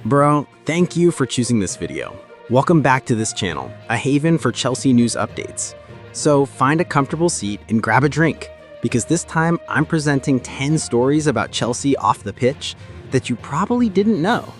Bro, thank you for choosing this video. Welcome back to this channel, a haven for Chelsea news updates. So find a comfortable seat and grab a drink, because this time I'm presenting 10 stories about Chelsea off the pitch that you probably didn't know.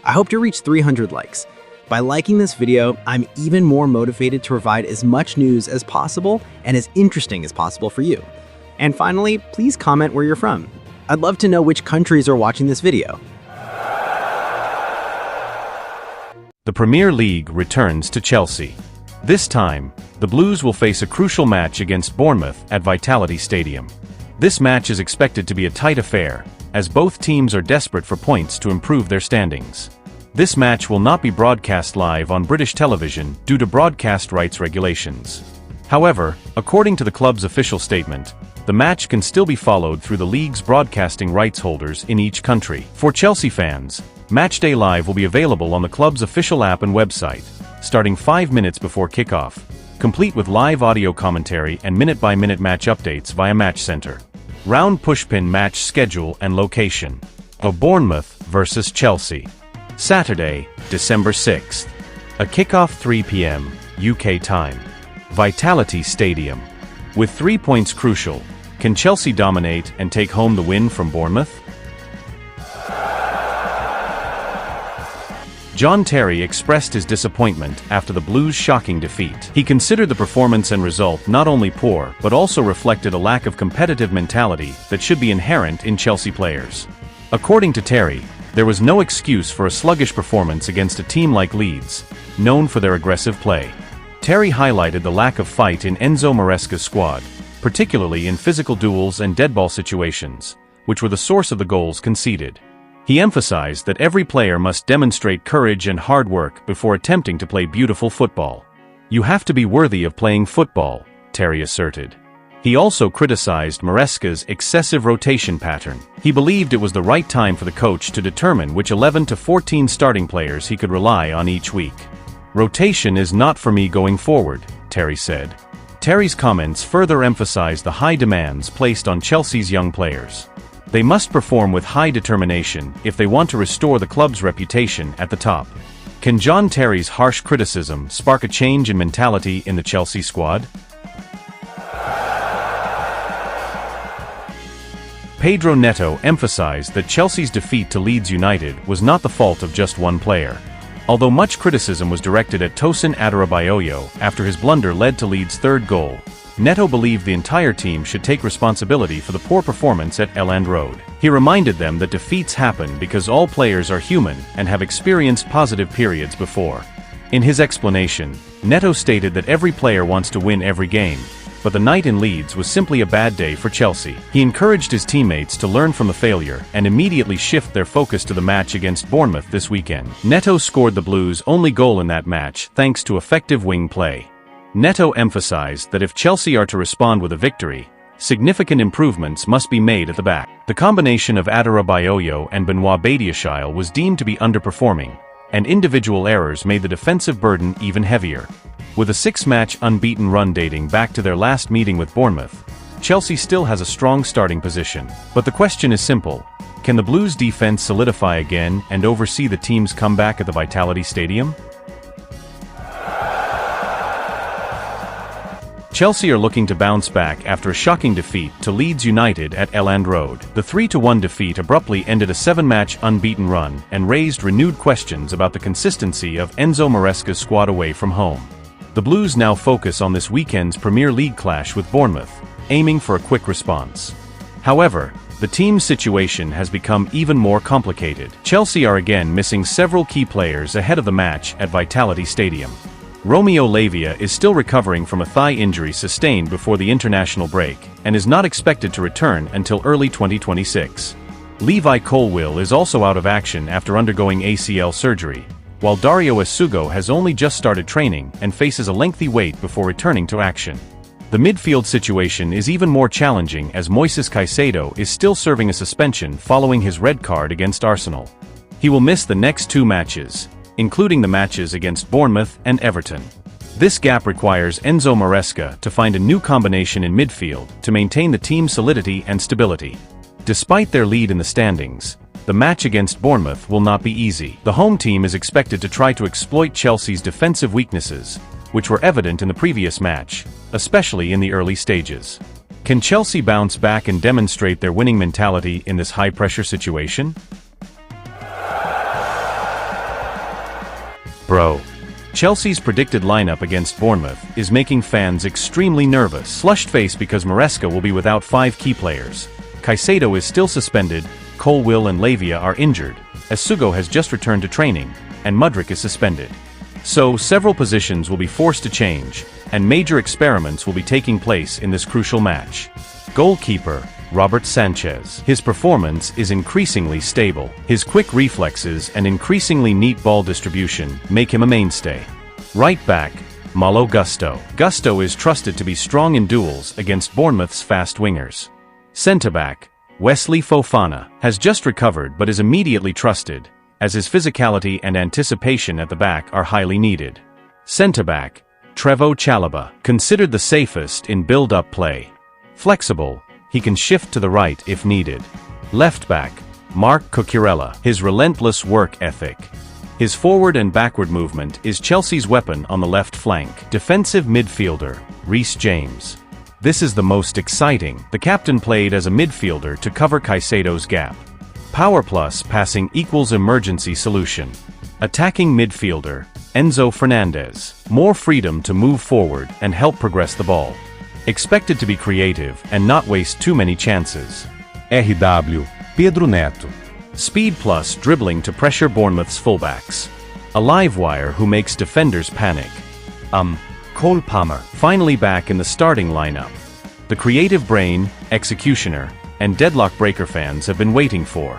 I hope to reach 300 likes. By liking this video, I'm even more motivated to provide as much news as possible and as interesting as possible for you. And finally, please comment where you're from. I'd love to know which countries are watching this video. The Premier League returns to Chelsea. This time, the Blues will face a crucial match against Bournemouth at Vitality Stadium. This match is expected to be a tight affair, as both teams are desperate for points to improve their standings. This match will not be broadcast live on British television due to broadcast rights regulations. However, according to the club's official statement, the match can still be followed through the league's broadcasting rights holders in each country. For Chelsea fans, Matchday Live will be available on the club's official app and website, starting 5 minutes before kickoff, complete with live audio commentary and minute-by-minute match updates via Match Center. Round pushpin match schedule and location. Bournemouth vs Chelsea. Saturday, December 6th. A kickoff 3 p.m. UK time. Vitality Stadium. With 3 points crucial, can Chelsea dominate and take home the win from Bournemouth? John Terry expressed his disappointment after the Blues' shocking defeat. He considered the performance and result not only poor but also reflected a lack of competitive mentality that should be inherent in Chelsea players. According to Terry, there was no excuse for a sluggish performance against a team like Leeds, known for their aggressive play. Terry highlighted the lack of fight in Enzo Maresca's squad, particularly in physical duels and deadball situations, which were the source of the goals conceded. He emphasized that every player must demonstrate courage and hard work before attempting to play beautiful football. "You have to be worthy of playing football," Terry asserted. He also criticized Maresca's excessive rotation pattern. He believed it was the right time for the coach to determine which 11 to 14 starting players he could rely on each week. "Rotation is not for me going forward," Terry said. Terry's comments further emphasized the high demands placed on Chelsea's young players. They must perform with high determination if they want to restore the club's reputation at the top. Can John Terry's harsh criticism spark a change in mentality in the Chelsea squad? Pedro Neto emphasized that Chelsea's defeat to Leeds United was not the fault of just one player. Although much criticism was directed at Tosin Adarabioyo after his blunder led to Leeds' third goal, Neto believed the entire team should take responsibility for the poor performance at Elland Road. He reminded them that defeats happen because all players are human and have experienced positive periods before. In his explanation, Neto stated that every player wants to win every game, but the night in Leeds was simply a bad day for Chelsea. He encouraged his teammates to learn from the failure and immediately shift their focus to the match against Bournemouth this weekend. Neto scored the Blues' only goal in that match thanks to effective wing play. Neto emphasized that if Chelsea are to respond with a victory, significant improvements must be made at the back. The combination of Adarabioyo and Benoit Badiashile was deemed to be underperforming, and individual errors made the defensive burden even heavier. With a 6-match unbeaten run dating back to their last meeting with Bournemouth, Chelsea still has a strong starting position. But the question is simple: can the Blues' defense solidify again and oversee the team's comeback at the Vitality Stadium? Chelsea are looking to bounce back after a shocking defeat to Leeds United at Elland Road. The 3-1 defeat abruptly ended a 7-match unbeaten run and raised renewed questions about the consistency of Enzo Maresca's squad away from home. The Blues now focus on this weekend's Premier League clash with Bournemouth, aiming for a quick response. However, the team's situation has become even more complicated. Chelsea are again missing several key players ahead of the match at Vitality Stadium. Romeo Lavia is still recovering from a thigh injury sustained before the international break and is not expected to return until early 2026. Levi Colwill is also out of action after undergoing ACL surgery, while Dario Esugo has only just started training and faces a lengthy wait before returning to action. The midfield situation is even more challenging as Moises Caicedo is still serving a suspension following his red card against Arsenal. He will miss the next 2 matches, including the matches against Bournemouth and Everton. This gap requires Enzo Maresca to find a new combination in midfield to maintain the team's solidity and stability. Despite their lead in the standings, the match against Bournemouth will not be easy. The home team is expected to try to exploit Chelsea's defensive weaknesses, which were evident in the previous match, especially in the early stages. Can Chelsea bounce back and demonstrate their winning mentality in this high-pressure situation? Bro. Chelsea's predicted lineup against Bournemouth is making fans extremely nervous. Flushed face because Maresca will be without 5 key players. Caicedo is still suspended, Colwill and Lavia are injured, Esugo has just returned to training, and Mudryk is suspended. So, several positions will be forced to change, and major experiments will be taking place in this crucial match. Goalkeeper, Robert Sanchez. His performance is increasingly stable. His quick reflexes and increasingly neat ball distribution make him a mainstay. Right back, Malo Gusto. Gusto is trusted to be strong in duels against Bournemouth's fast wingers. Centre-back, Wesley Fofana, has just recovered but is immediately trusted, as his physicality and anticipation at the back are highly needed. Centre-back, Trevoh Chalobah, considered the safest in build-up play. Flexible, he can shift to the right if needed. Left-back, Marc Cucurella, his relentless work ethic. His forward and backward movement is Chelsea's weapon on the left flank. Defensive midfielder, Reece James. This is the most exciting. The captain played as a midfielder to cover Caicedo's gap. Power plus passing equals emergency solution. Attacking midfielder, Enzo Fernandez. More freedom to move forward and help progress the ball. Expected to be creative and not waste too many chances. RW, Pedro Neto. Speed plus dribbling to pressure Bournemouth's fullbacks. A live wire who makes defenders panic. Cole Palmer. Finally back in the starting lineup. The creative brain, executioner, and deadlock breaker fans have been waiting for.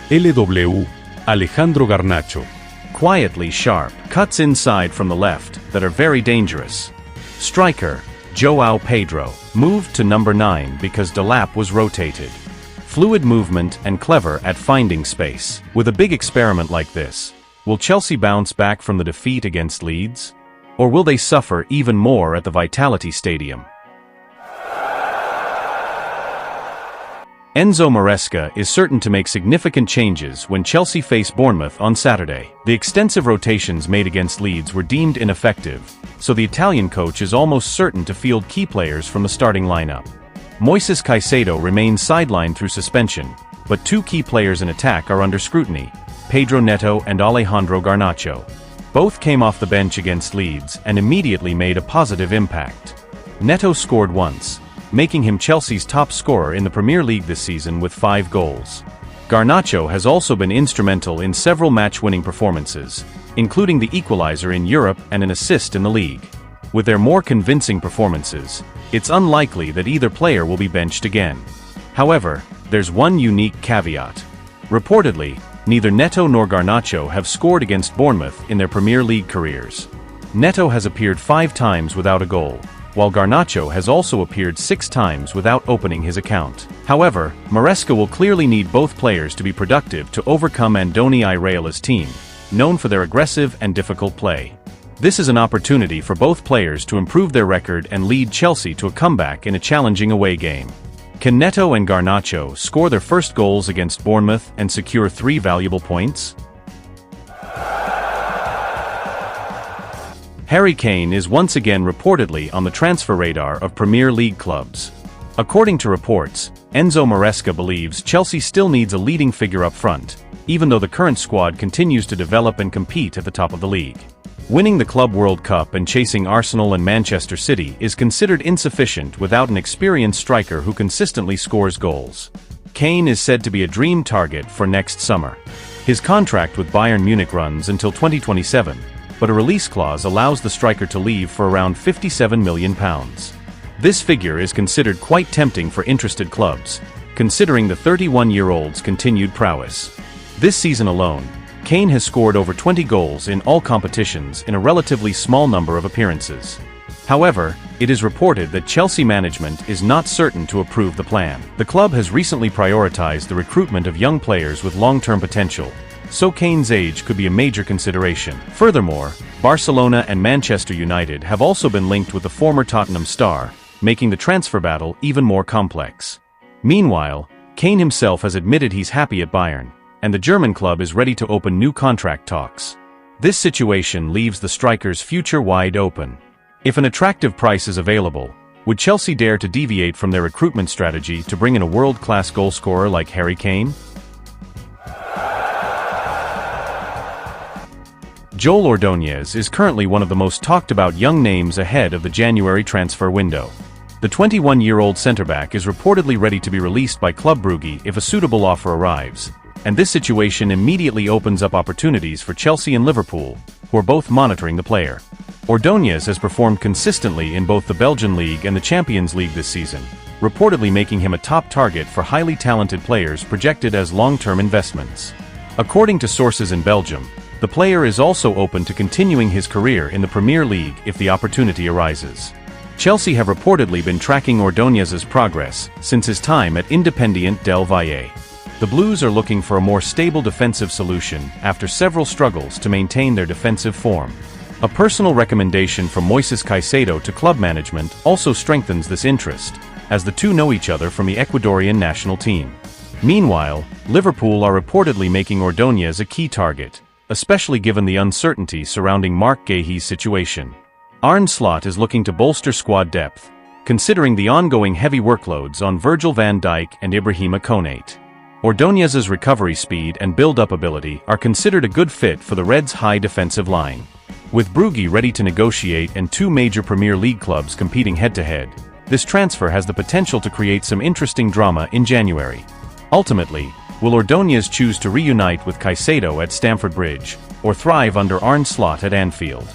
LW, Alejandro Garnacho. Quietly sharp, cuts inside from the left that are very dangerous. Striker, João Pedro, moved to number 9 because Delap was rotated. Fluid movement and clever at finding space. With a big experiment like this, will Chelsea bounce back from the defeat against Leeds? Or will they suffer even more at the Vitality Stadium? Enzo Maresca is certain to make significant changes when Chelsea face Bournemouth on Saturday. The extensive rotations made against Leeds were deemed ineffective, so the Italian coach is almost certain to field key players from the starting lineup. Moises Caicedo remains sidelined through suspension, but 2 key players in attack are under scrutiny, Pedro Neto and Alejandro Garnacho. Both came off the bench against Leeds and immediately made a positive impact. Neto scored once, making him Chelsea's top scorer in the Premier League this season with 5 goals. Garnacho has also been instrumental in several match-winning performances, including the equalizer in Europe and an assist in the league. With their more convincing performances, it's unlikely that either player will be benched again. However, there's one unique caveat. Reportedly, neither Neto nor Garnacho have scored against Bournemouth in their Premier League careers. Neto has appeared 5 times without a goal, while Garnacho has also appeared 6 times without opening his account. However, Maresca will clearly need both players to be productive to overcome Andoni Iraola's team, known for their aggressive and difficult play. This is an opportunity for both players to improve their record and lead Chelsea to a comeback in a challenging away game. Can Neto and Garnacho score their first goals against Bournemouth and secure 3 valuable points? Harry Kane is once again reportedly on the transfer radar of Premier League clubs. According to reports, Enzo Maresca believes Chelsea still needs a leading figure up front, even though the current squad continues to develop and compete at the top of the league. Winning the Club World Cup and chasing Arsenal and Manchester City is considered insufficient without an experienced striker who consistently scores goals. Kane is said to be a dream target for next summer. His contract with Bayern Munich runs until 2027, but a release clause allows the striker to leave for around £57 million. This figure is considered quite tempting for interested clubs, considering the 31-year-old's continued prowess. This season alone, Kane has scored over 20 goals in all competitions in a relatively small number of appearances. However, it is reported that Chelsea management is not certain to approve the plan. The club has recently prioritized the recruitment of young players with long-term potential, so Kane's age could be a major consideration. Furthermore, Barcelona and Manchester United have also been linked with the former Tottenham star, making the transfer battle even more complex. Meanwhile, Kane himself has admitted he's happy at Bayern, and the German club is ready to open new contract talks. This situation leaves the striker's future wide open. If an attractive price is available, would Chelsea dare to deviate from their recruitment strategy to bring in a world-class goalscorer like Harry Kane? Joel Ordonz is currently one of the most talked-about young names ahead of the January transfer window. The 21-year-old centre-back is reportedly ready to be released by Club Brugge if a suitable offer arrives, and this situation immediately opens up opportunities for Chelsea and Liverpool, who are both monitoring the player. Ordonz has performed consistently in both the Belgian League and the Champions League this season, reportedly making him a top target for highly talented players projected as long-term investments. According to sources in Belgium, the player is also open to continuing his career in the Premier League if the opportunity arises. Chelsea have reportedly been tracking Ordonz's progress since his time at Independiente del Valle. The Blues are looking for a more stable defensive solution after several struggles to maintain their defensive form. A personal recommendation from Moises Caicedo to club management also strengthens this interest, as the two know each other from the Ecuadorian national team. Meanwhile, Liverpool are reportedly making Ordonz a key target, especially given the uncertainty surrounding Marc Guéhi's situation. Arne Slot is looking to bolster squad depth, considering the ongoing heavy workloads on Virgil van Dijk and Ibrahima Konate. Ordonz's recovery speed and build-up ability are considered a good fit for the Reds' high defensive line. With Brugge ready to negotiate and two major Premier League clubs competing head-to-head, this transfer has the potential to create some interesting drama in January. Ultimately, will Ordonz choose to reunite with Caicedo at Stamford Bridge, or thrive under Arne Slot at Anfield?